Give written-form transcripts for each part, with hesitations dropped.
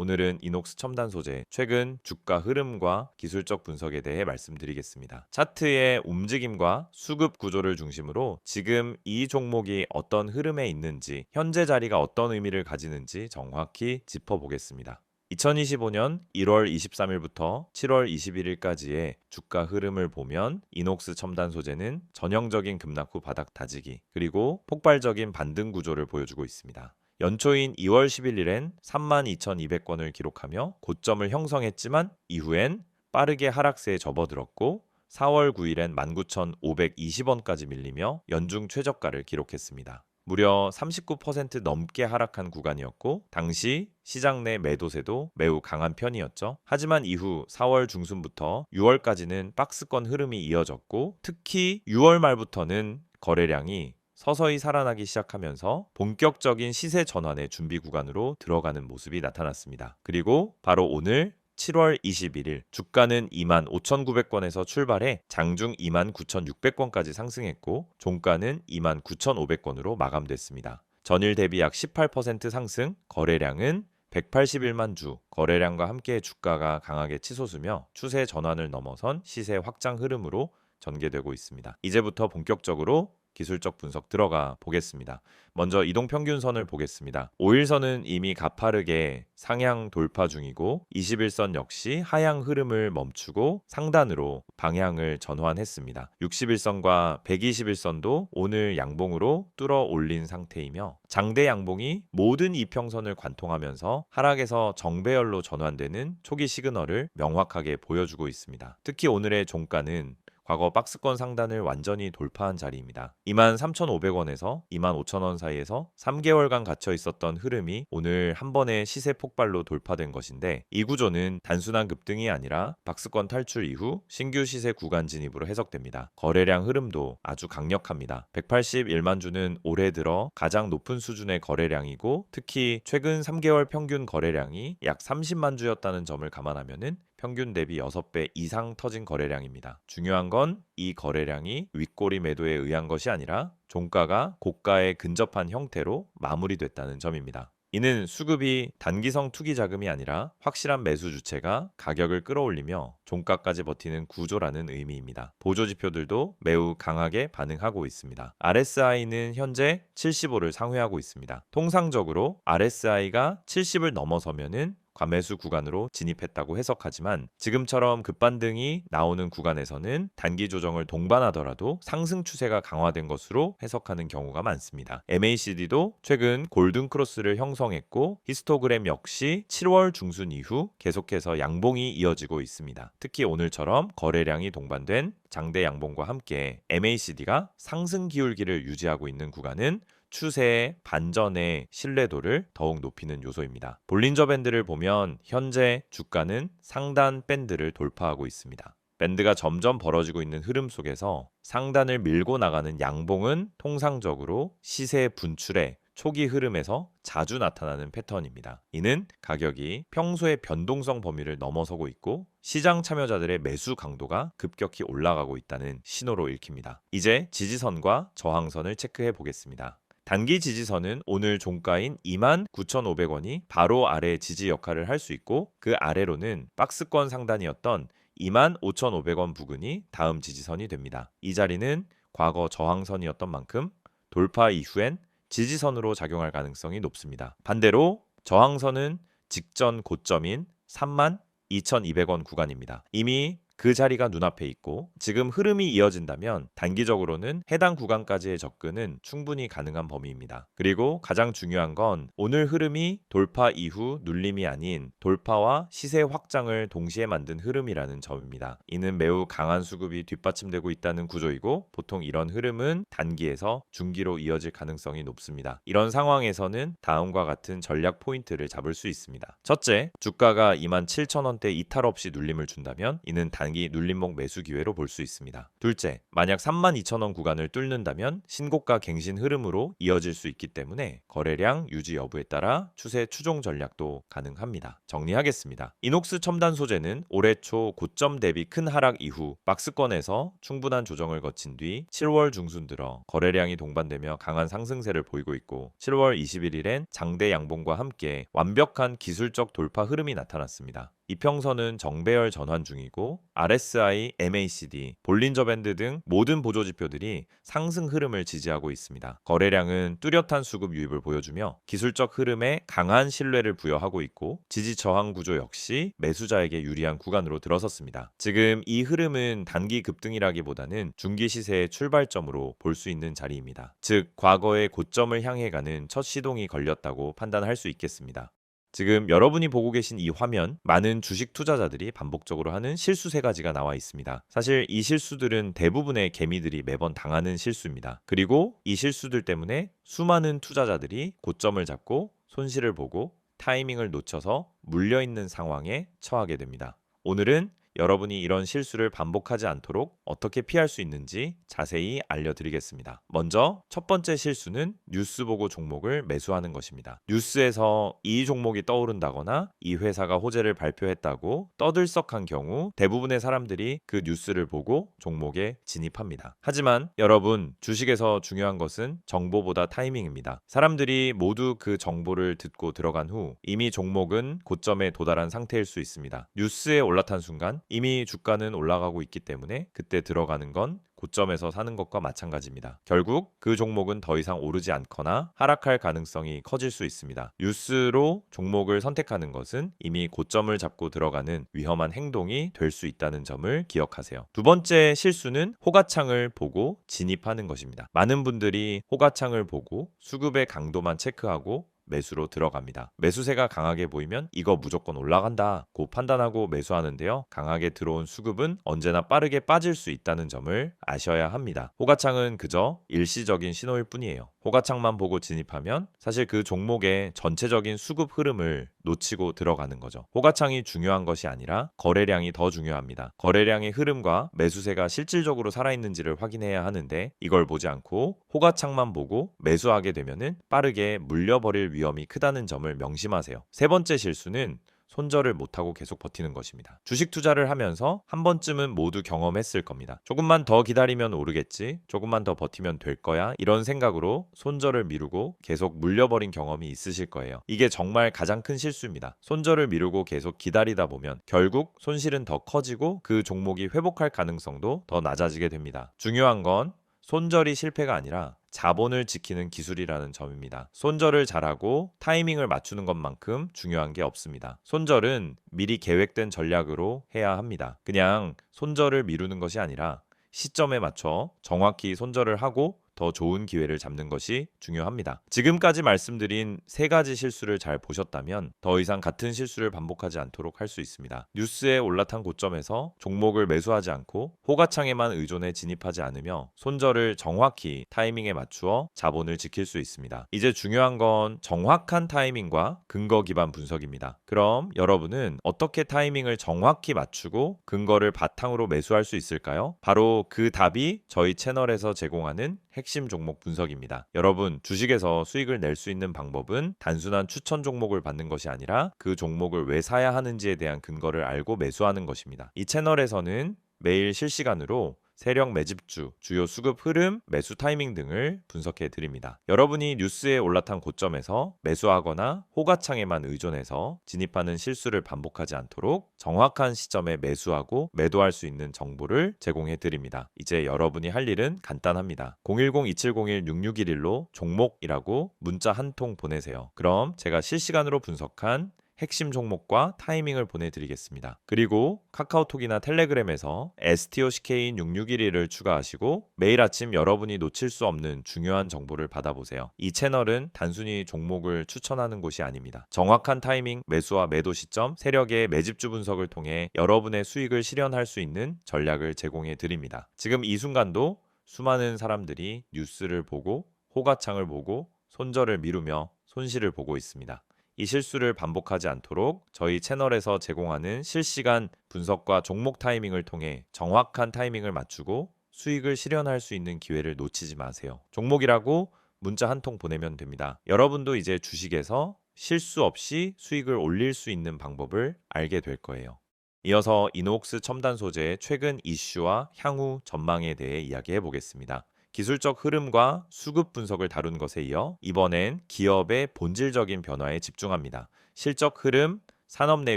오늘은 이녹스 첨단 소재 최근 주가 흐름과 기술적 분석에 대해 말씀드리겠습니다. 차트의 움직임과 수급 구조를 중심으로 지금 이 종목이 어떤 흐름에 있는지, 현재 자리가 어떤 의미를 가지는지 정확히 짚어보겠습니다. 2025년 1월 23일부터 7월 21일까지의 주가 흐름을 보면 이녹스 첨단 소재는 전형적인 급락 후 바닥 다지기 그리고 폭발적인 반등 구조를 보여주고 있습니다. 연초인 2월 11일엔 32,200원을 기록하며 고점을 형성했지만 이후엔 빠르게 하락세에 접어들었고 4월 9일엔 19,520원까지 밀리며 연중 최저가를 기록했습니다. 무려 39% 넘게 하락한 구간이었고 당시 시장 내 매도세도 매우 강한 편이었죠. 하지만 이후 4월 중순부터 6월까지는 박스권 흐름이 이어졌고 특히 6월 말부터는 거래량이 서서히 살아나기 시작하면서 본격적인 시세 전환의 준비 구간으로 들어가는 모습이 나타났습니다. 그리고 바로 오늘 7월 21일 주가는 25,900원에서 출발해 장중 29,600원까지 상승했고 종가는 29,500원으로 마감됐습니다. 전일 대비 약 18% 상승, 거래량은 181만 주, 거래량과 함께 주가가 강하게 치솟으며 추세 전환을 넘어선 시세 확장 흐름으로 전개되고 있습니다. 이제부터 본격적으로 기술적 분석 들어가 보겠습니다. 먼저 이동평균선을 보겠습니다. 5일선은 이미 가파르게 상향 돌파 중이고 21선 역시 하향 흐름을 멈추고 상단으로 방향을 전환했습니다. 61선과 121선도 오늘 양봉으로 뚫어 올린 상태이며 장대 양봉이 모든 이평선을 관통하면서 하락에서 정배열로 전환되는 초기 시그널을 명확하게 보여주고 있습니다. 특히 오늘의 종가는 과거 박스권 상단을 완전히 돌파한 자리입니다. 23,500원에서 25,000원 사이에서 3개월간 갇혀 있었던 흐름이 오늘 한 번의 시세 폭발로 돌파된 것인데 이 구조는 단순한 급등이 아니라 박스권 탈출 이후 신규 시세 구간 진입으로 해석됩니다. 거래량 흐름도 아주 강력합니다. 181만 주는 올해 들어 가장 높은 수준의 거래량이고 특히 최근 3개월 평균 거래량이 약 30만 주였다는 점을 감안하면은 평균 대비 6배 이상 터진 거래량입니다. 중요한 건 이 거래량이 윗꼬리 매도에 의한 것이 아니라 종가가 고가에 근접한 형태로 마무리됐다는 점입니다. 이는 수급이 단기성 투기 자금이 아니라 확실한 매수 주체가 가격을 끌어올리며 종가까지 버티는 구조라는 의미입니다. 보조 지표들도 매우 강하게 반응하고 있습니다. RSI는 현재 75를 상회하고 있습니다. 통상적으로 RSI가 70을 넘어서면은 과매수 구간으로 진입했다고 해석하지만 지금처럼 급반등이 나오는 구간에서는 단기 조정을 동반하더라도 상승 추세가 강화된 것으로 해석하는 경우가 많습니다. MACD도 최근 골든 크로스를 형성했고 히스토그램 역시 7월 중순 이후 계속해서 양봉이 이어지고 있습니다. 특히 오늘처럼 거래량이 동반된 장대 양봉과 함께 MACD가 상승 기울기를 유지하고 있는 구간은 추세의 반전의 신뢰도를 더욱 높이는 요소입니다. 볼린저 밴드를 보면 현재 주가는 상단 밴드를 돌파하고 있습니다. 밴드가 점점 벌어지고 있는 흐름 속에서 상단을 밀고 나가는 양봉은 통상적으로 시세 분출의 초기 흐름에서 자주 나타나는 패턴입니다. 이는 가격이 평소의 변동성 범위를 넘어서고 있고 시장 참여자들의 매수 강도가 급격히 올라가고 있다는 신호로 읽힙니다. 이제 지지선과 저항선을 체크해 보겠습니다. 단기 지지선은 오늘 종가인 29,500원이 바로 아래 지지 역할을 할 수 있고 그 아래로는 박스권 상단이었던 25,500원 부근이 다음 지지선이 됩니다. 이 자리는 과거 저항선이었던 만큼 돌파 이후엔 지지선으로 작용할 가능성이 높습니다. 반대로 저항선은 직전 고점인 32,200원 구간입니다. 이미 그 자리가 눈앞에 있고 지금 흐름이 이어진다면 단기적으로는 해당 구간까지의 접근은 충분히 가능한 범위입니다. 그리고 가장 중요한 건 오늘 흐름이 돌파 이후 눌림이 아닌 돌파와 시세 확장을 동시에 만든 흐름이라는 점입니다. 이는 매우 강한 수급이 뒷받침되고 있다는 구조이고 보통 이런 흐름은 단기에서 중기로 이어질 가능성이 높습니다. 이런 상황에서는 다음과 같은 전략 포인트를 잡을 수 있습니다. 첫째, 주가가 27,000원대 이탈 없이 눌림을 준다면 이는 단기 단기 눌림목 매수 기회로 볼 수 있습니다. 둘째, 만약 32,000원 구간을 뚫는다면 신고가 갱신 흐름으로 이어질 수 있기 때문에 거래량 유지 여부에 따라 추세 추종 전략도 가능합니다. 정리하겠습니다. 이녹스 첨단 소재는 올해 초 고점 대비 큰 하락 이후 박스권에서 충분한 조정을 거친 뒤 7월 중순 들어 거래량이 동반되며 강한 상승세를 보이고 있고 7월 21일엔 장대 양봉과 함께 완벽한 기술적 돌파 흐름이 나타났습니다. 이평선은 정배열 전환 중이고 RSI, MACD, 볼린저 밴드 등 모든 보조 지표들이 상승 흐름을 지지하고 있습니다. 거래량은 뚜렷한 수급 유입을 보여주며 기술적 흐름에 강한 신뢰를 부여하고 있고 지지 저항 구조 역시 매수자에게 유리한 구간으로 들어섰습니다. 지금 이 흐름은 단기 급등이라기보다는 중기 시세의 출발점으로 볼 수 있는 자리입니다. 즉 과거의 고점을 향해 가는 첫 시동이 걸렸다고 판단할 수 있겠습니다. 지금 여러분이 보고 계신 이 화면, 많은 주식 투자자들이 반복적으로 하는 실수 3가지가 나와 있습니다. 사실 이 실수들은 대부분의 개미들이 매번 당하는 실수입니다. 그리고 이 실수들 때문에 수많은 투자자들이 고점을 잡고 손실을 보고 타이밍을 놓쳐서 물려있는 상황에 처하게 됩니다. 오늘은 여러분이 이런 실수를 반복하지 않도록 어떻게 피할 수 있는지 자세히 알려드리겠습니다. 먼저 첫 번째 실수는 뉴스 보고 종목을 매수하는 것입니다. 뉴스에서 이 종목이 떠오른다거나 이 회사가 호재를 발표했다고 떠들썩한 경우 대부분의 사람들이 그 뉴스를 보고 종목에 진입합니다. 하지만 여러분, 주식에서 중요한 것은 정보보다 타이밍입니다. 사람들이 모두 그 정보를 듣고 들어간 후 이미 종목은 고점에 도달한 상태일 수 있습니다. 뉴스에 올라탄 순간 이미 주가는 올라가고 있기 때문에 그때 들어가는 건 고점에서 사는 것과 마찬가지입니다. 결국 그 종목은 더 이상 오르지 않거나 하락할 가능성이 커질 수 있습니다. 뉴스로 종목을 선택하는 것은 이미 고점을 잡고 들어가는 위험한 행동이 될 수 있다는 점을 기억하세요. 두 번째 실수는 호가창을 보고 진입하는 것입니다. 많은 분들이 호가창을 보고 수급의 강도만 체크하고 매수로 들어갑니다. 매수세가 강하게 보이면 이거 무조건 올라간다 고 판단하고 매수하는데요. 강하게 들어온 수급은 언제나 빠르게 빠질 수 있다는 점을 아셔야 합니다. 호가창은 그저 일시적인 신호일 뿐이에요. 호가창만 보고 진입하면 사실 그 종목의 전체적인 수급 흐름을 놓치고 들어가는 거죠. 호가창이 중요한 것이 아니라 거래량이 더 중요합니다. 거래량의 흐름과 매수세가 실질적으로 살아있는지를 확인해야 하는데 이걸 보지 않고 호가창만 보고 매수하게 되면은 빠르게 물려버릴 위험이 크다는 점을 명심하세요. 세 번째 실수는 손절을 못하고 계속 버티는 것입니다. 주식 투자를 하면서 한 번쯤은 모두 경험했을 겁니다. 조금만 더 기다리면 오르겠지, 조금만 더 버티면 될 거야, 이런 생각으로 손절을 미루고 계속 물려버린 경험이 있으실 거예요. 이게 정말 가장 큰 실수입니다. 손절을 미루고 계속 기다리다 보면 결국 손실은 더 커지고 그 종목이 회복할 가능성도 더 낮아지게 됩니다. 중요한 건 손절이 실패가 아니라 자본을 지키는 기술이라는 점입니다. 손절을 잘하고 타이밍을 맞추는 것만큼 중요한 게 없습니다. 손절은 미리 계획된 전략으로 해야 합니다. 그냥 손절을 미루는 것이 아니라 시점에 맞춰 정확히 손절을 하고 더 좋은 기회를 잡는 것이 중요합니다. 지금까지 말씀드린 3가지 실수를 잘 보셨다면 더 이상 같은 실수를 반복하지 않도록 할 수 있습니다. 뉴스에 올라탄 고점에서 종목을 매수하지 않고 호가창에만 의존해 진입하지 않으며 손절을 정확히 타이밍에 맞추어 자본을 지킬 수 있습니다. 이제 중요한 건 정확한 타이밍과 근거 기반 분석입니다. 그럼 여러분은 어떻게 타이밍을 정확히 맞추고 근거를 바탕으로 매수할 수 있을까요? 바로 그 답이 저희 채널에서 제공하는 핵심 종목 분석입니다. 여러분, 주식에서 수익을 낼 수 있는 방법은 단순한 추천 종목을 받는 것이 아니라 그 종목을 왜 사야 하는지에 대한 근거를 알고 매수하는 것입니다. 이 채널에서는 매일 실시간으로 세력 매집주, 주요 수급 흐름, 매수 타이밍 등을 분석해 드립니다. 여러분이 뉴스에 올라탄 고점에서 매수하거나 호가창에만 의존해서 진입하는 실수를 반복하지 않도록 정확한 시점에 매수하고 매도할 수 있는 정보를 제공해 드립니다. 이제 여러분이 할 일은 간단합니다. 010-2701-6611로 종목이라고 문자 한 통 보내세요. 그럼 제가 실시간으로 분석한 핵심 종목과 타이밍을 보내드리겠습니다. 그리고 카카오톡이나 텔레그램에서 STOCK인6611을 추가하시고 매일 아침 여러분이 놓칠 수 없는 중요한 정보를 받아보세요. 이 채널은 단순히 종목을 추천하는 곳이 아닙니다. 정확한 타이밍, 매수와 매도 시점, 세력의 매집주 분석을 통해 여러분의 수익을 실현할 수 있는 전략을 제공해 드립니다. 지금 이 순간도 수많은 사람들이 뉴스를 보고 호가창을 보고 손절을 미루며 손실을 보고 있습니다. 이 실수를 반복하지 않도록 저희 채널에서 제공하는 실시간 분석과 종목 타이밍을 통해 정확한 타이밍을 맞추고 수익을 실현할 수 있는 기회를 놓치지 마세요. 종목이라고 문자 한 통 보내면 됩니다. 여러분도 이제 주식에서 실수 없이 수익을 올릴 수 있는 방법을 알게 될 거예요. 이어서 이녹스 첨단 소재의 최근 이슈와 향후 전망에 대해 이야기해 보겠습니다. 기술적 흐름과 수급 분석을 다룬 것에 이어 이번엔 기업의 본질적인 변화에 집중합니다. 실적 흐름, 산업 내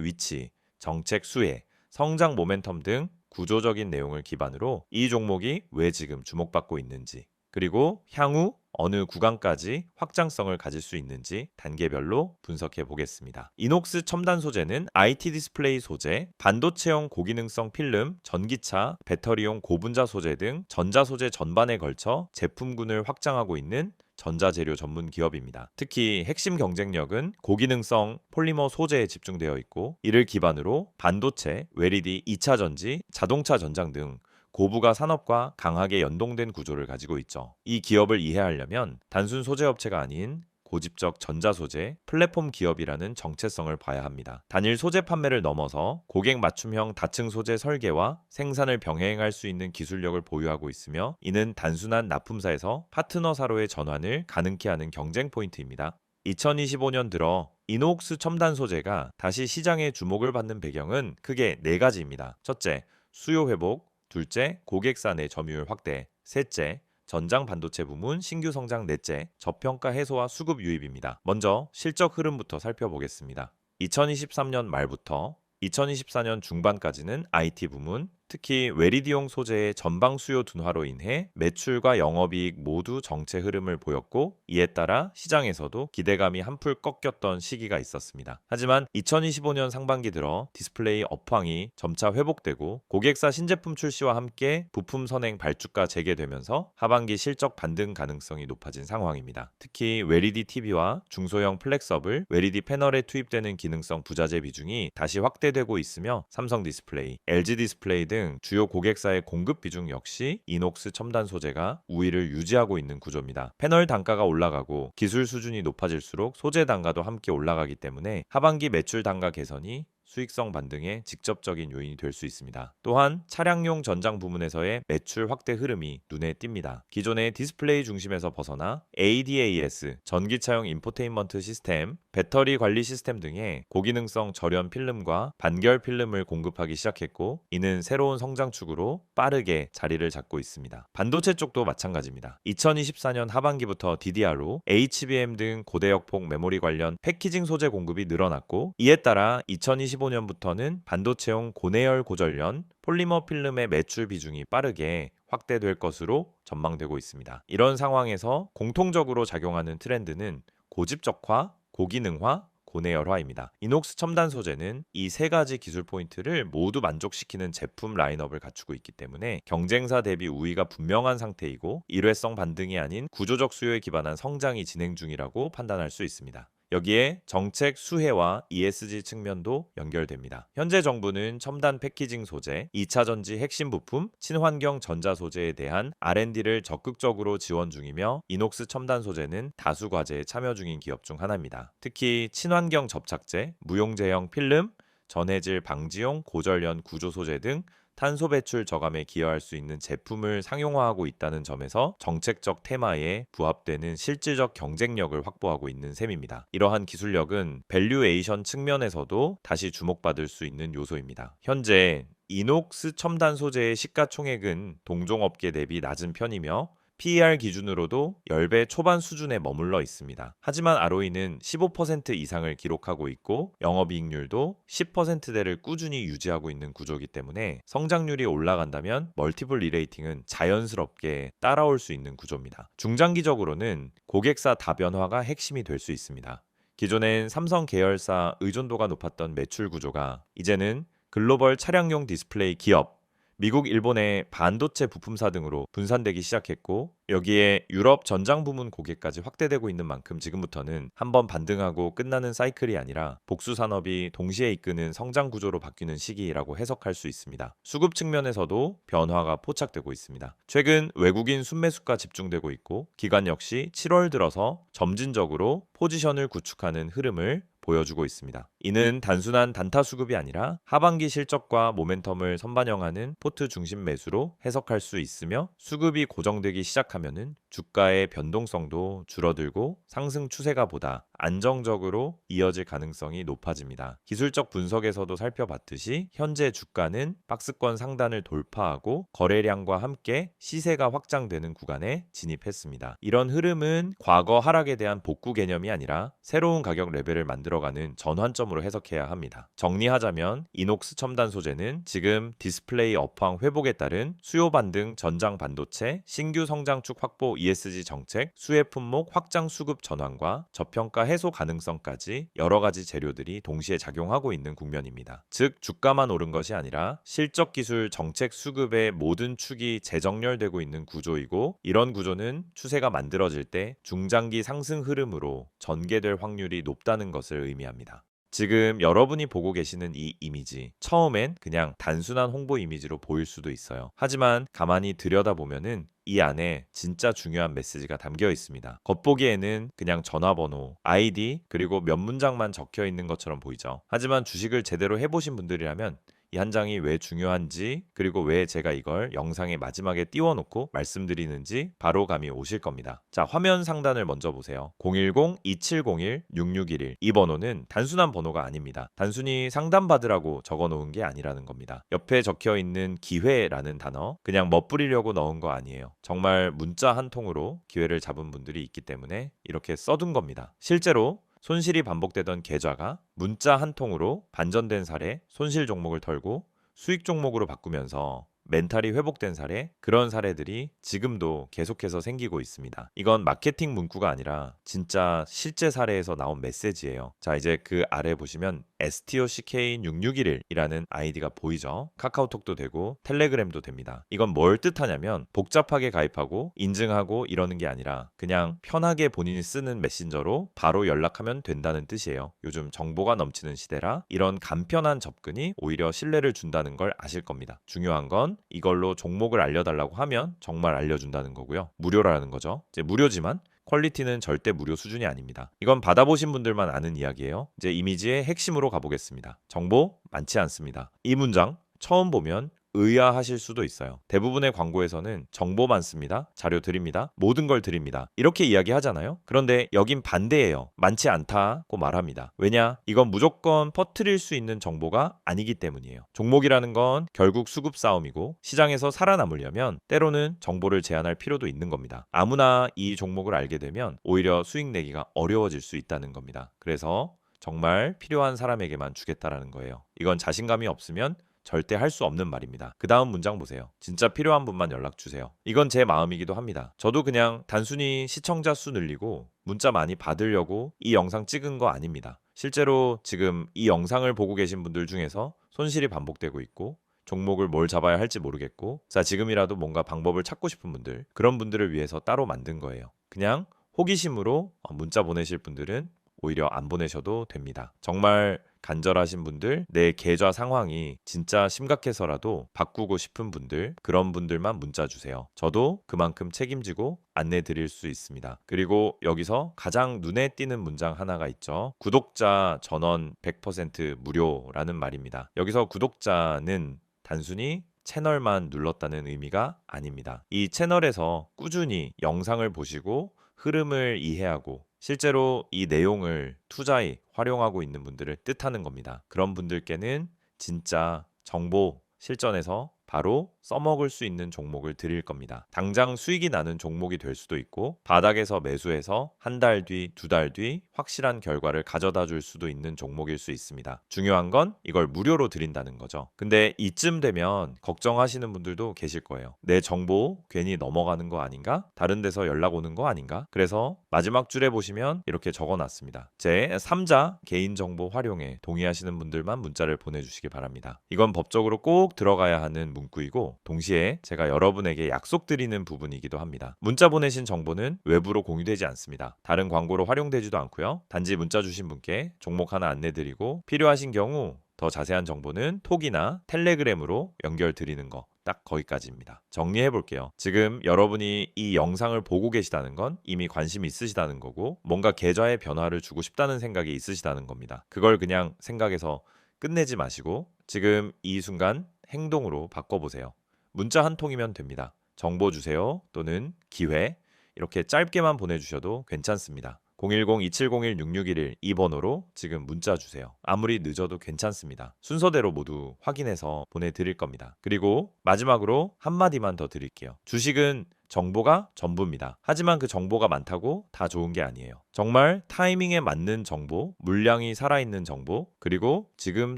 위치, 정책 수혜, 성장 모멘텀 등 구조적인 내용을 기반으로 이 종목이 왜 지금 주목받고 있는지, 그리고 향후 어느 구간까지 확장성을 가질 수 있는지 단계별로 분석해 보겠습니다. 이녹스 첨단 소재는 IT 디스플레이 소재, 반도체용 고기능성 필름, 전기차, 배터리용 고분자 소재 등 전자 소재 전반에 걸쳐 제품군을 확장하고 있는 전자재료 전문 기업입니다. 특히 핵심 경쟁력은 고기능성 폴리머 소재에 집중되어 있고, 이를 기반으로 반도체, LED, 2차 전지, 자동차 전장 등 고부가 산업과 강하게 연동된 구조를 가지고 있죠. 이 기업을 이해하려면 단순 소재 업체가 아닌 고집적 전자소재, 플랫폼 기업이라는 정체성을 봐야 합니다. 단일 소재 판매를 넘어서 고객 맞춤형 다층 소재 설계와 생산을 병행할 수 있는 기술력을 보유하고 있으며, 이는 단순한 납품사에서 파트너사로의 전환을 가능케 하는 경쟁 포인트입니다. 2025년 들어 이녹스 첨단 소재가 다시 시장의 주목을 받는 배경은 크게 4가지입니다. 첫째, 수요 회복. 둘째, 고객사 내 점유율 확대. 셋째, 전장 반도체 부문 신규 성장. 넷째, 저평가 해소와 수급 유입입니다. 먼저 실적 흐름부터 살펴보겠습니다. 2023년 말부터 2024년 중반까지는 IT 부문, 특히 웨리디용 소재의 전방 수요 둔화로 인해 매출과 영업이익 모두 정체 흐름을 보였고, 이에 따라 시장에서도 기대감이 한풀 꺾였던 시기가 있었습니다. 하지만 2025년 상반기 들어 디스플레이 업황이 점차 회복되고 고객사 신제품 출시와 함께 부품 선행 발주가 재개되면서 하반기 실적 반등 가능성이 높아진 상황입니다. 특히 웨리디 TV와 중소형 플렉서블, 웨리디 패널에 투입되는 기능성 부자재 비중이 다시 확대되고 있으며, 삼성 디스플레이, LG 디스플레이 등 주요 고객사의 공급 비중 역시 이녹스 첨단 소재가 우위를 유지하고 있는 구조입니다. 패널 단가가 올라가고 기술 수준이 높아질수록 소재 단가도 함께 올라가기 때문에 하반기 매출 단가 개선이 수익성 반등에 직접적인 요인이 될 수 있습니다. 또한 차량용 전장 부문에서의 매출 확대 흐름이 눈에 띕니다. 기존의 디스플레이 중심에서 벗어나 ADAS, 전기차용 인포테인먼트 시스템, 배터리 관리 시스템 등의 고기능성 절연 필름과 반결 필름을 공급하기 시작했고, 이는 새로운 성장축으로 빠르게 자리를 잡고 있습니다. 반도체 쪽도 마찬가지입니다. 2024년 하반기부터 DDR로 HBM 등 고대역폭 메모리 관련 패키징 소재 공급이 늘어났고, 이에 따라 2025년부터는 반도체용 고내열 고전련 폴리머 필름의 매출 비중이 빠르게 확대될 것으로 전망되고 있습니다. 이런 상황에서 공통적으로 작용하는 트렌드는 고집적화, 고기능화, 고내열화입니다. 이녹스 첨단 소재는 이 3가지 기술 포인트를 모두 만족시키는 제품 라인업을 갖추고 있기 때문에 경쟁사 대비 우위가 분명한 상태이고, 일회성 반등이 아닌 구조적 수요에 기반한 성장이 진행 중이라고 판단할 수 있습니다. 여기에 정책 수혜와 ESG 측면도 연결됩니다. 현재 정부는 첨단 패키징 소재, 2차 전지 핵심 부품, 친환경 전자 소재에 대한 R&D를 적극적으로 지원 중이며, 이녹스 첨단 소재는 다수 과제에 참여 중인 기업 중 하나입니다. 특히 친환경 접착제, 무용제형 필름, 전해질 방지용 고전련 구조 소재 등 탄소 배출 저감에 기여할 수 있는 제품을 상용화하고 있다는 점에서 정책적 테마에 부합되는 실질적 경쟁력을 확보하고 있는 셈입니다. 이러한 기술력은 밸류에이션 측면에서도 다시 주목받을 수 있는 요소입니다. 현재 이녹스 첨단 소재의 시가총액은 동종업계 대비 낮은 편이며, PER 기준으로도 10배 초반 수준에 머물러 있습니다. 하지만 ROE는 15% 이상을 기록하고 있고, 영업이익률도 10%대를 꾸준히 유지하고 있는 구조이기 때문에 성장률이 올라간다면 멀티플 리레이팅은 자연스럽게 따라올 수 있는 구조입니다. 중장기적으로는 고객사 다변화가 핵심이 될 수 있습니다. 기존엔 삼성 계열사 의존도가 높았던 매출 구조가 이제는 글로벌 차량용 디스플레이 기업, 미국, 일본의 반도체 부품사 등으로 분산되기 시작했고, 여기에 유럽 전장 부문 고객까지 확대되고 있는 만큼 지금부터는 한번 반등하고 끝나는 사이클이 아니라 복수 산업이 동시에 이끄는 성장 구조로 바뀌는 시기라고 해석할 수 있습니다. 수급 측면에서도 변화가 포착되고 있습니다. 최근 외국인 순매수가 집중되고 있고, 기관 역시 7월 들어서 점진적으로 포지션을 구축하는 흐름을 보여주고 있습니다. 이는 단순한 단타 수급이 아니라 하반기 실적과 모멘텀을 선반영하는 포트 중심 매수로 해석할 수 있으며, 수급이 고정되기 시작하면은 주가의 변동성도 줄어들고 상승 추세가 보다 안정적으로 이어질 가능성이 높아집니다. 기술적 분석에서도 살펴봤듯이 현재 주가는 박스권 상단을 돌파하고 거래량과 함께 시세가 확장되는 구간에 진입했습니다. 이런 흐름은 과거 하락에 대한 복구 개념이 아니라 새로운 가격 레벨을 만들어가는 전환점으로 해석해야 합니다. 정리하자면 이녹스 첨단 소재는 지금 디스플레이 업황 회복에 따른 수요 반등 전장 반도체, 신규 성장축 확보 ESG 정책, 수혜 품목 확장 수급 전환과 저평가 해소 가능성까지 여러 가지 재료들이 동시에 작용하고 있는 국면입니다. 즉 주가만 오른 것이 아니라 실적 기술 정책 수급의 모든 축이 재정렬되고 있는 구조이고, 이런 구조는 추세가 만들어질 때 중장기 상승 흐름으로 전개될 확률이 높다는 것을 의미합니다. 지금 여러분이 보고 계시는 이 이미지, 처음엔 그냥 단순한 홍보 이미지로 보일 수도 있어요. 하지만 가만히 들여다보면은 이 안에 진짜 중요한 메시지가 담겨 있습니다. 겉보기에는 그냥 전화번호, 아이디, 그리고 몇 문장만 적혀 있는 것처럼 보이죠. 하지만 주식을 제대로 해보신 분들이라면 이 한 장이 왜 중요한지, 그리고 왜 제가 이걸 영상의 마지막에 띄워놓고 말씀드리는지 바로 감이 오실 겁니다. 자, 화면 상단을 먼저 보세요. 010-2701-6611. 이 번호는 단순한 번호가 아닙니다. 단순히 상담받으라고 적어놓은 게 아니라는 겁니다. 옆에 적혀 있는 기회라는 단어, 그냥 멋부리려고 넣은 거 아니에요. 정말 문자 한 통으로 기회를 잡은 분들이 있기 때문에 이렇게 써둔 겁니다. 실제로 손실이 반복되던 계좌가 문자 한 통으로 반전된 사례, 손실 종목을 털고 수익 종목으로 바꾸면서 멘탈이 회복된 사례, 그런 사례들이 지금도 계속해서 생기고 있습니다. 이건 마케팅 문구가 아니라 진짜 실제 사례에서 나온 메시지예요. 자, 이제 그 아래 보시면 STOCK6611이라는 아이디가 보이죠? 카카오톡도 되고 텔레그램도 됩니다. 이건 뭘 뜻하냐면 복잡하게 가입하고 인증하고 이러는 게 아니라 그냥 편하게 본인이 쓰는 메신저로 바로 연락하면 된다는 뜻이에요. 요즘 정보가 넘치는 시대라 이런 간편한 접근이 오히려 신뢰를 준다는 걸 아실 겁니다. 중요한 건 이걸로 종목을 알려달라고 하면 정말 알려준다는 거고요. 무료라는 거죠. 이제 무료지만 퀄리티는 절대 무료 수준이 아닙니다. 이건 받아보신 분들만 아는 이야기예요. 이제 이미지의 핵심으로 가보겠습니다. 정보 많지 않습니다. 이 문장 처음 보면 의아하실 수도 있어요. 대부분의 광고에서는 정보 많습니다, 자료 드립니다, 모든 걸 드립니다, 이렇게 이야기하잖아요. 그런데 여긴 반대예요. 많지 않다고 말합니다. 왜냐? 이건 무조건 퍼뜨릴 수 있는 정보가 아니기 때문이에요. 종목이라는 건 결국 수급 싸움이고, 시장에서 살아남으려면 때로는 정보를 제한할 필요도 있는 겁니다. 아무나 이 종목을 알게 되면 오히려 수익 내기가 어려워질 수 있다는 겁니다. 그래서 정말 필요한 사람에게만 주겠다라는 거예요. 이건 자신감이 없으면 절대 할 수 없는 말입니다. 그 다음 문장 보세요. 진짜 필요한 분만 연락 주세요. 이건 제 마음이기도 합니다. 저도 그냥 단순히 시청자 수 늘리고 문자 많이 받으려고 이 영상 찍은 거 아닙니다. 실제로 지금 이 영상을 보고 계신 분들 중에서 손실이 반복되고 있고 종목을 뭘 잡아야 할지 모르겠고, 자, 지금이라도 뭔가 방법을 찾고 싶은 분들, 그런 분들을 위해서 따로 만든 거예요. 그냥 호기심으로 문자 보내실 분들은 오히려 안 보내셔도 됩니다. 정말 간절하신 분들, 내 계좌 상황이 진짜 심각해서라도 바꾸고 싶은 분들, 그런 분들만 문자 주세요. 저도 그만큼 책임지고 안내 드릴 수 있습니다. 그리고 여기서 가장 눈에 띄는 문장 하나가 있죠. 구독자 전원 100% 무료라는 말입니다. 여기서 구독자는 단순히 채널만 눌렀다는 의미가 아닙니다. 이 채널에서 꾸준히 영상을 보시고 흐름을 이해하고 실제로 이 내용을 투자에 활용하고 있는 분들을 뜻하는 겁니다. 그런 분들께는 진짜 정보 실전에서 바로 써먹을 수 있는 종목을 드릴 겁니다. 당장 수익이 나는 종목이 될 수도 있고, 바닥에서 매수해서 한 달 뒤, 두 달 뒤 확실한 결과를 가져다 줄 수도 있는 종목일 수 있습니다. 중요한 건 이걸 무료로 드린다는 거죠. 근데 이쯤 되면 걱정하시는 분들도 계실 거예요. 내 정보 괜히 넘어가는 거 아닌가? 다른 데서 연락 오는 거 아닌가? 그래서 마지막 줄에 보시면 이렇게 적어놨습니다. 제 3자 개인정보 활용에 동의하시는 분들만 문자를 보내주시기 바랍니다. 이건 법적으로 꼭 들어가야 하는 문구이고 동시에 제가 여러분에게 약속드리는 부분이기도 합니다. 문자 보내신 정보는 외부로 공유되지 않습니다. 다른 광고로 활용되지도 않고요. 단지 문자 주신 분께 종목 하나 안내드리고 필요하신 경우 더 자세한 정보는 톡이나 텔레그램으로 연결드리는 거 딱 거기까지입니다. 정리해 볼게요. 지금 여러분이 이 영상을 보고 계시다는 건 이미 관심이 있으시다는 거고 뭔가 계좌의 변화를 주고 싶다는 생각이 있으시다는 겁니다. 그걸 그냥 생각해서 끝내지 마시고 지금 이 순간 행동으로 바꿔보세요. 문자 한 통이면 됩니다. 정보 주세요 또는 기회 이렇게 짧게만 보내주셔도 괜찮습니다. 010-2701-6611 이 번호로 지금 문자 주세요. 아무리 늦어도 괜찮습니다. 순서대로 모두 확인해서 보내드릴 겁니다. 그리고 마지막으로 한마디만 더 드릴게요. 주식은 정보가 전부입니다. 하지만 그 정보가 많다고 다 좋은 게 아니에요. 정말 타이밍에 맞는 정보, 물량이 살아있는 정보, 그리고 지금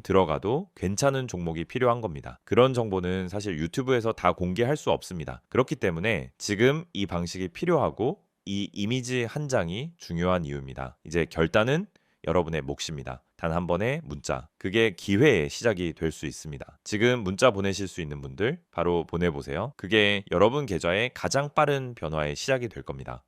들어가도 괜찮은 종목이 필요한 겁니다. 그런 정보는 사실 유튜브에서 다 공개할 수 없습니다. 그렇기 때문에 지금 이 방식이 필요하고 이 이미지 한 장이 중요한 이유입니다. 이제 결단은 여러분의 몫입니다. 단 한 번의 문자. 그게 기회의 시작이 될 수 있습니다. 지금 문자 보내실 수 있는 분들 바로 보내보세요. 그게 여러분 계좌의 가장 빠른 변화의 시작이 될 겁니다.